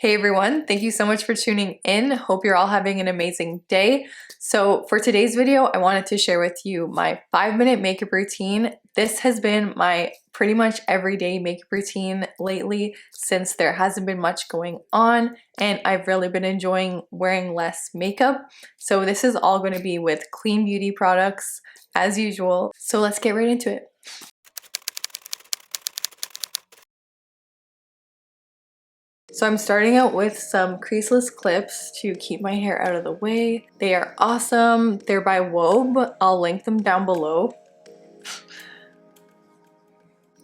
Hey everyone, thank you so much for tuning in. Hope you're all having an amazing day. So for today's video, I wanted to share with you my 5-minute makeup routine. This has been my pretty much everyday makeup routine lately since there hasn't been much going on and I've really been enjoying wearing less makeup. So this is all going to be with clean beauty products as usual. So let's get right into it. So I'm starting out with some creaseless clips to keep my hair out of the way. They are awesome. They're by Wobe. I'll link them down below.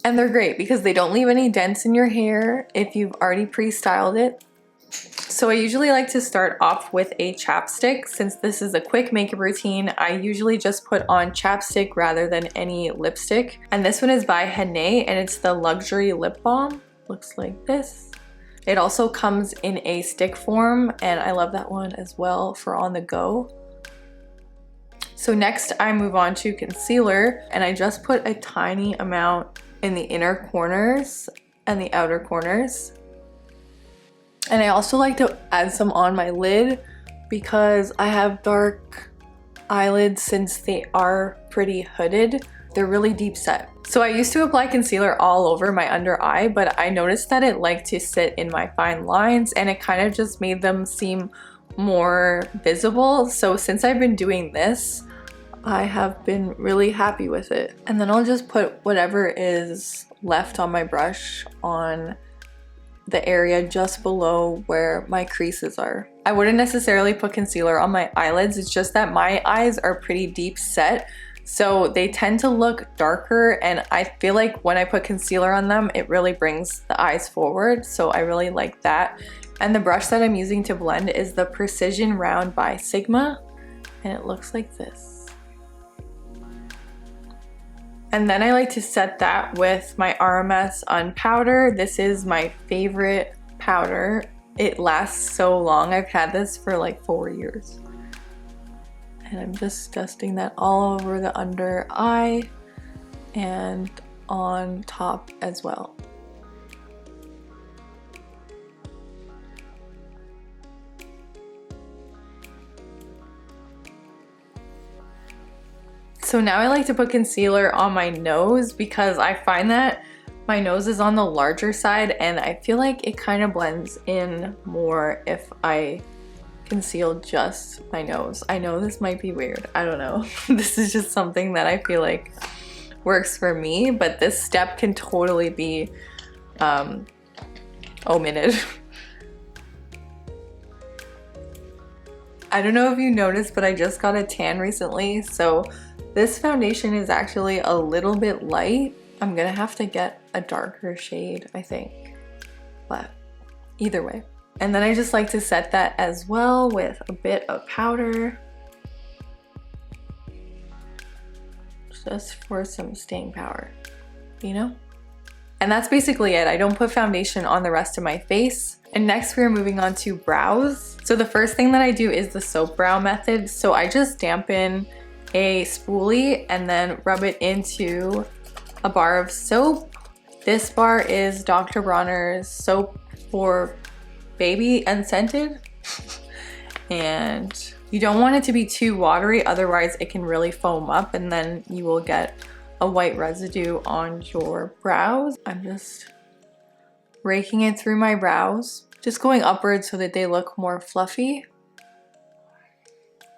And they're great because they don't leave any dents in your hair if you've already pre-styled it. So I usually like to start off with a chapstick. Since this is a quick makeup routine, I usually just put on chapstick rather than any lipstick. And this one is by Henne and it's the Luxury Lip Balm. Looks like this. It also comes in a stick form and I love that one as well for on the go. So next I move on to concealer and I just put a tiny amount in the inner corners and the outer corners. And I also like to add some on my lid because I have dark eyelids since they are pretty hooded. They're really deep set. So I used to apply concealer all over my under eye, but I noticed that it liked to sit in my fine lines and it kind of just made them seem more visible. So since I've been doing this, I have been really happy with it. And then I'll just put whatever is left on my brush on the area just below where my creases are. I wouldn't necessarily put concealer on my eyelids. It's just that my eyes are pretty deep set. So they tend to look darker and I feel like when I put concealer on them, it really brings the eyes forward. So I really like that. And the brush that I'm using to blend is the Precision Round by Sigma. And it looks like this. And then I like to set that with my RMS Un-Powder. This is my favorite powder. It lasts so long. I've had this for like 4 years. And I'm just dusting that all over the under eye and on top as well. So now I like to put concealer on my nose because I find that my nose is on the larger side and I feel like it kind of blends in more if I conceal just my nose. I know this might be weird. I don't know. This is just something that I feel like works for me, but this step can totally be omitted. I don't know if you noticed, but I just got a tan recently, so this foundation is actually a little bit light. I'm gonna have to get a darker shade, I think, but either way. And then I just like to set that as well with a bit of powder. Just for some staying power, you know? And that's basically it. I don't put foundation on the rest of my face. And next we're moving on to brows. So the first thing that I do is the soap brow method. So I just dampen a spoolie and then rub it into a bar of soap. This bar is Dr. Bronner's soap for baby unscented. And you don't want it to be too watery, otherwise it can really foam up and then you will get a white residue on your brows. I'm just raking it through my brows, just going upwards so that they look more fluffy,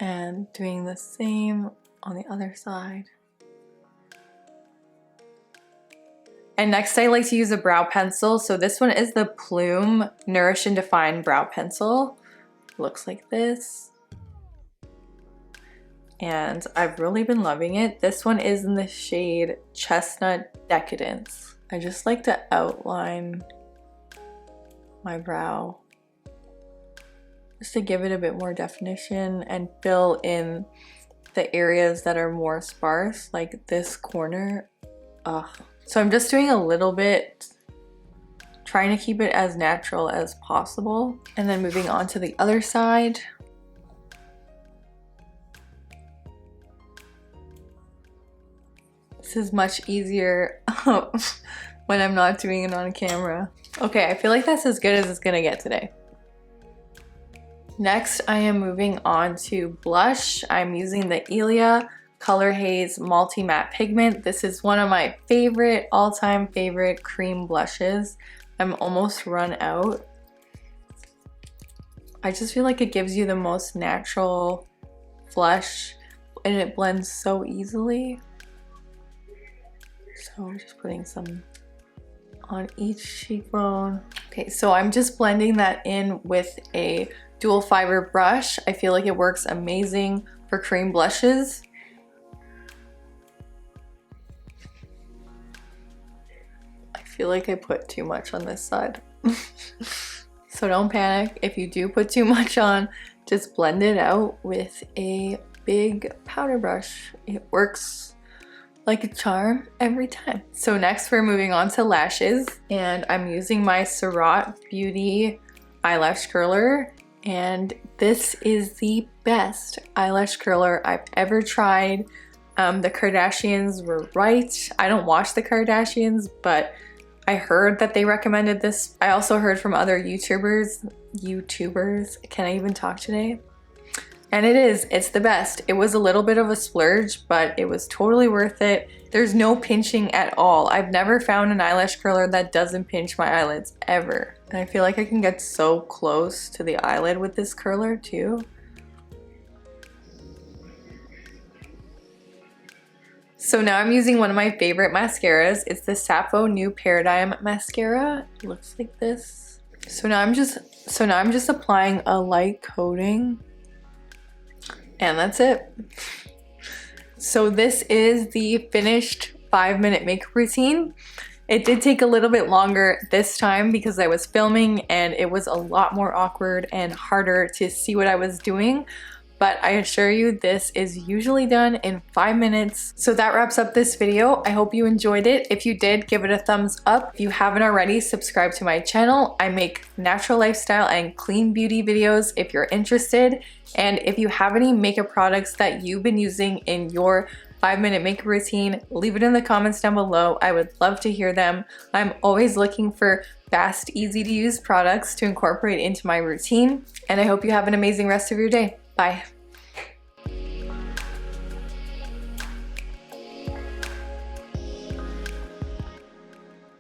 and doing the same on the other side. And next I like to use a brow pencil. So this one is the Plume Nourish and Define Brow Pencil. Looks like this. And I've really been loving it. This one is in the shade Chestnut Decadence. I just like to outline my brow just to give it a bit more definition and fill in the areas that are more sparse, like this corner. Ugh. So I'm just doing a little bit, trying to keep it as natural as possible. And then moving on to the other side. This is much easier when I'm not doing it on camera. Okay, I feel like that's as good as it's gonna get today. Next, I am moving on to blush. I'm using the Ilia Color Haze Multi-Matte Pigment. This is one of my favorite, all-time favorite cream blushes. I'm almost run out. I just feel like it gives you the most natural flush and it blends so easily. So I'm just putting some on each cheekbone. Okay, so I'm just blending that in with a dual fiber brush. I feel like it works amazing for cream blushes. I feel like I put too much on this side. So don't panic. If you do put too much on, just blend it out with a big powder brush. It works like a charm every time. So next we're moving on to lashes, and I'm using my Surratt Beauty eyelash curler, and this is the best eyelash curler I've ever tried. The Kardashians were right. I don't watch the Kardashians, but I heard that they recommended this. I also heard from other YouTubers, can I even talk today? And it's the best. It was a little bit of a splurge, but it was totally worth it. There's no pinching at all. I've never found an eyelash curler that doesn't pinch my eyelids, ever. And I feel like I can get so close to the eyelid with this curler too. So now I'm using one of my favorite mascaras. It's the Sappho New Paradigm mascara. It looks like this. So now I'm just applying a light coating. And that's it. So this is the finished 5-minute makeup routine. It did take a little bit longer this time because I was filming and it was a lot more awkward and harder to see what I was doing. But I assure you this is usually done in 5 minutes. So that wraps up this video. I hope you enjoyed it. If you did, give it a thumbs up. If you haven't already, subscribe to my channel. I make natural lifestyle and clean beauty videos if you're interested. And if you have any makeup products that you've been using in your 5-minute makeup routine, leave it in the comments down below. I would love to hear them. I'm always looking for fast, easy to use products to incorporate into my routine. And I hope you have an amazing rest of your day. Bye.